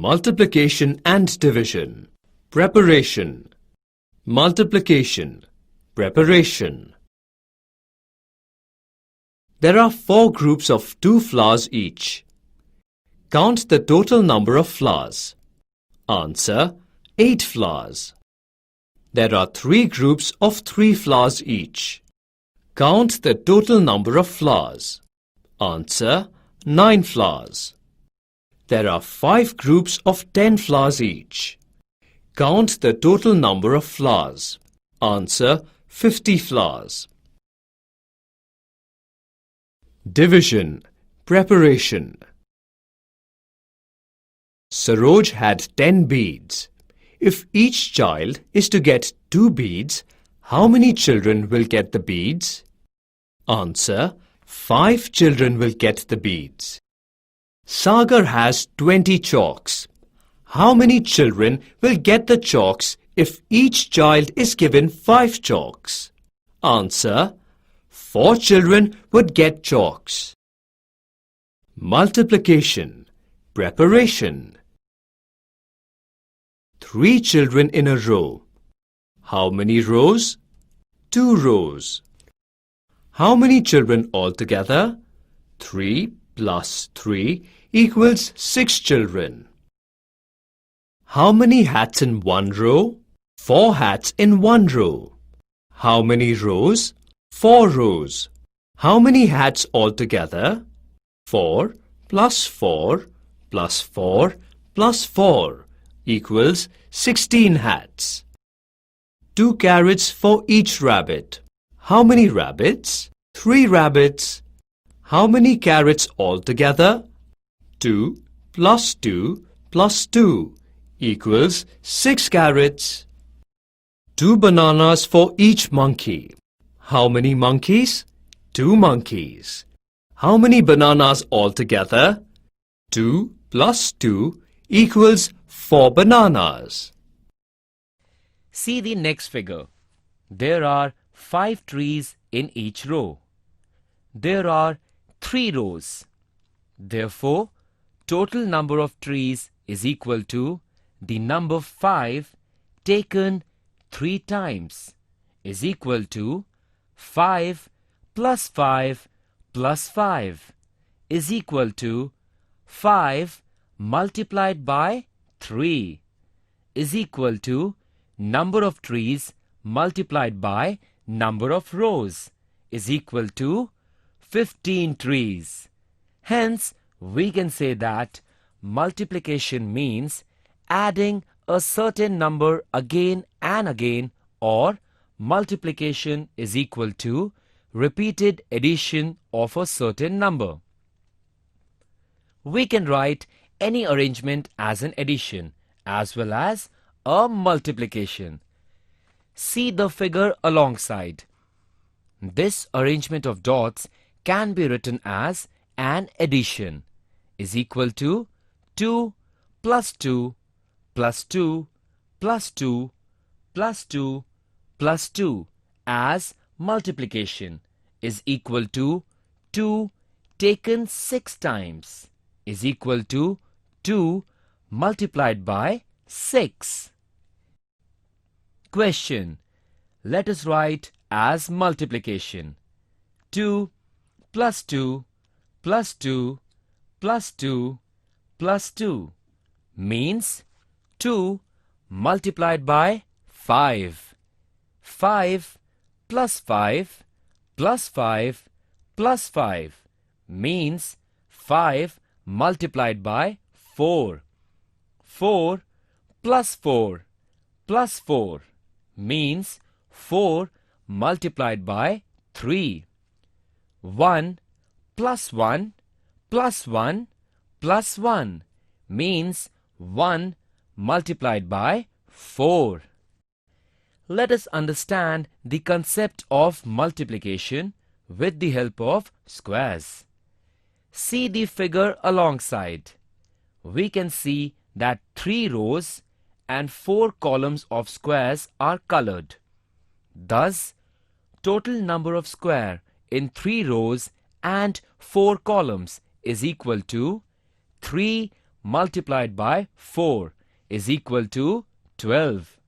Multiplication and division. Preparation. Multiplication. Preparation. There are 4 groups of 2 flowers each. Count the total number of flowers. Answer: 8 flowers. There are 3 groups of 3 flowers each. Count the total number of flowers. Answer: 9 flowers. There are 5 groups of 10 flowers each. Count the total number of flowers. Answer: 50 flowers. Division. Preparation. Saroj had 10 beads. If each child is to get 2 beads, how many children will get the beads? Answer: 5 children will get the beads. Sagar has 20 chalks. How many children will get the chalks if each child is given 5 chalks? Answer: 4 children would get chalks. Multiplication. Preparation. 3 children in a row. How many rows? 2 rows. How many children altogether? 3 plus 3 equals 6 children. How many hats in one row? 4 hats in one row. How many rows? 4 rows. How many hats altogether? 4 plus 4 plus 4 plus 4 equals 16 hats. 2 carrots for each rabbit. How many rabbits? 3 rabbits. How many carrots altogether? 2 plus 2 plus 2 equals 6 carrots. 2 bananas for each monkey. How many monkeys? 2 monkeys. How many bananas altogether? 2 plus 2 equals 4 bananas. See the next figure. There are 5 trees in each row. There are 3 rows. Therefore, total number of trees is equal to the number 5 taken 3 times is equal to 5 plus 5 plus 5 is equal to 5 multiplied by 3 is equal to number of trees multiplied by number of rows is equal to 15 trees. Hence, we can say that multiplication means adding a certain number again and again, or multiplication is equal to repeated addition of a certain number. We can write any arrangement as an addition as well as a multiplication. See the figure alongside. This arrangement of dots can be written as an addition is equal to 2 plus 2 plus 2 plus 2 plus 2 plus 2 as multiplication is equal to 2 taken 6 times is equal to 2 multiplied by 6. Question. Let us write as multiplication. 2 plus 2 plus 2 plus 2 plus 2 means 2 multiplied by 5. 5 plus 5 plus 5 plus 5 means 5 multiplied by 4. 4 plus 4 plus 4 means 4 multiplied by 3. 1 plus 1 plus 1 plus 1 means 1 multiplied by 4. Let us understand the concept of multiplication with the help of squares. See the figure alongside. We can see that 3 rows and 4 columns of squares are colored. Thus, total number of square in 3 rows and 4 columns is equal to 3 multiplied by 4 is equal to 12.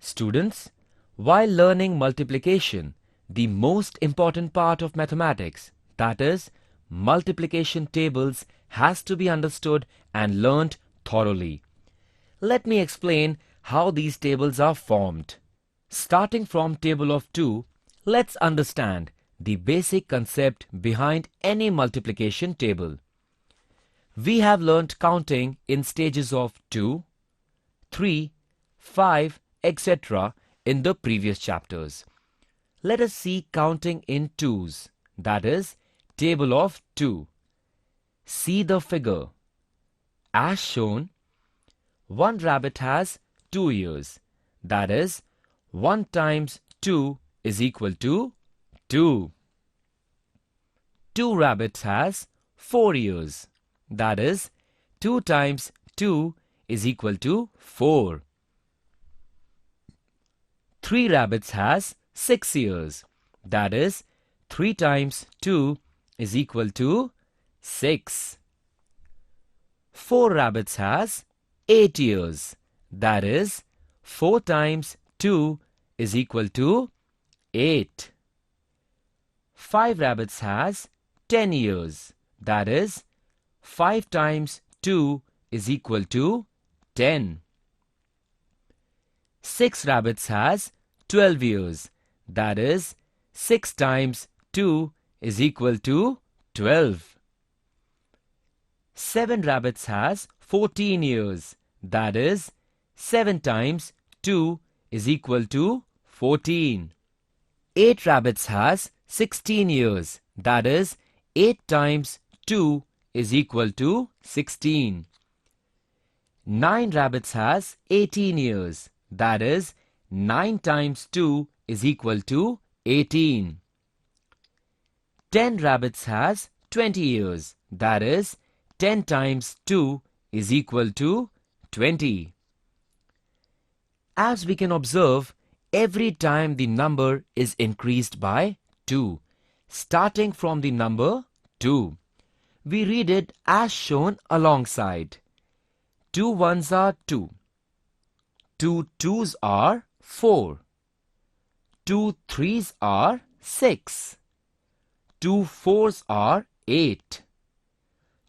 Students, while learning multiplication, the most important part of mathematics, that is, multiplication tables, has to be understood and learnt thoroughly. Let me explain how these tables are formed. Starting from table of 2, let's understand the basic concept behind any multiplication table. We have learnt counting in stages of 2, 3, 5, etc. in the previous chapters. Let us see counting in twos, that is, table of 2. See the figure. As shown, one rabbit has 2 ears, that is, 1 times 2 is equal to 2. 2 rabbits has 4 ears, that is, 2 times 2 is equal to 4. 3 rabbits has 6 ears, that is, 3 times 2 is equal to 6. 4 rabbits has 8 ears, that is, 4 times 2 is equal to 8. 5 rabbits has 10 ears, that is, 5 times 2 is equal to 10. 6 rabbits has 12 ears, that is, 6 times 2 is equal to 12. 7 rabbits has 14 ears, that is, 7 times 2 is equal to 14. 8 rabbits has 16 ears, that is, 8 times 2 is equal to 16. 9 rabbits has 18 ears, that is, 9 times 2 is equal to 18. 10 rabbits has 20 ears, that is, 10 times 2 is equal to 20. As we can observe, every time the number is increased by 2, starting from the number 2. We read it as shown alongside. 2 ones are 2. 2 twos are 4. 2 threes are 6. 2 fours are 8.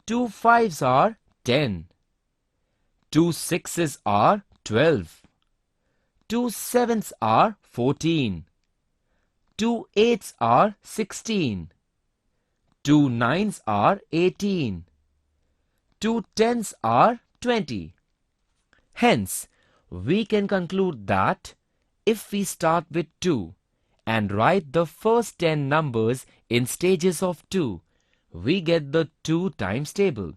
2 fives are 10. 2 sixes are 12. 2 sevens are 14. 2 eights are 16. 2 nines are 18. 2 tens are 20. Hence, we can conclude that if we start with 2 and write the first 10 numbers in stages of 2, we get the 2 times table.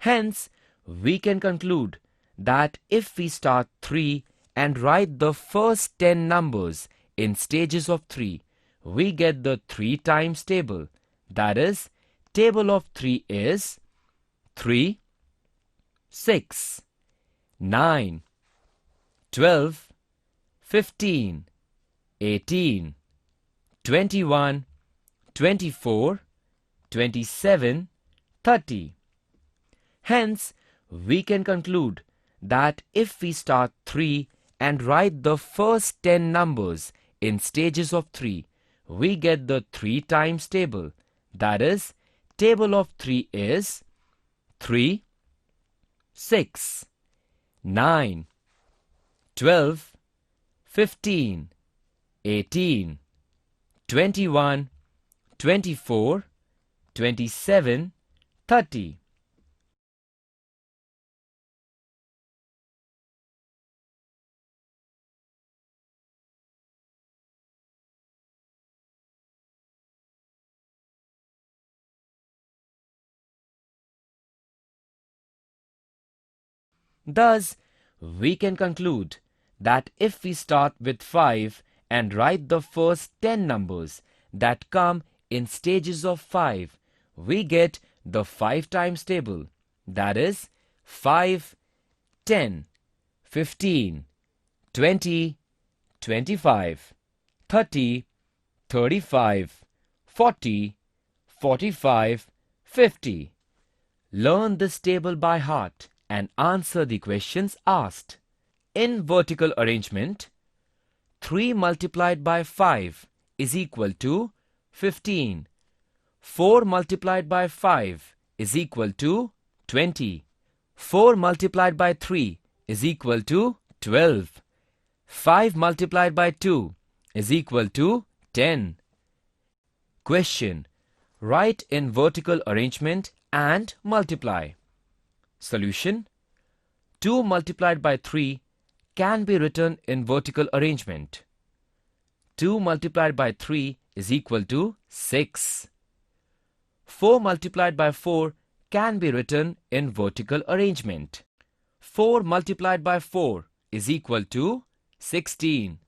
Hence, we can conclude that if we start 3 and write the first 10 numbers in stages of 3, we get the 3 times table. That is, table of 3 is 3, 6, 9, 12, 15, 18, 21, 24, 27, 30. Hence, we can conclude that if we start 3 and write the first 10 numbers in stages of 3, we get the 3 times table. That is, table of 3 is 3, 6, 9, 12, 15, 18, 21, 24, 27, 30. Thus, we can conclude that if we start with 5 and write the first 10 numbers that come in stages of 5, we get the 5 times table. That is, 5, 10, 15, 20, 25, 30, 35, 40, 45, 50. Learn this table by heart and answer the questions asked. In vertical arrangement, 3 multiplied by 5 is equal to 15. 4 multiplied by 5 is equal to 20. 4 multiplied by 3 is equal to 12. 5 multiplied by 2 is equal to 10. Question. Write in vertical arrangement and multiply. Solution. 2 multiplied by 3 can be written in vertical arrangement. 2 multiplied by 3 is equal to 6. 4 multiplied by 4 can be written in vertical arrangement. 4 multiplied by 4 is equal to 16.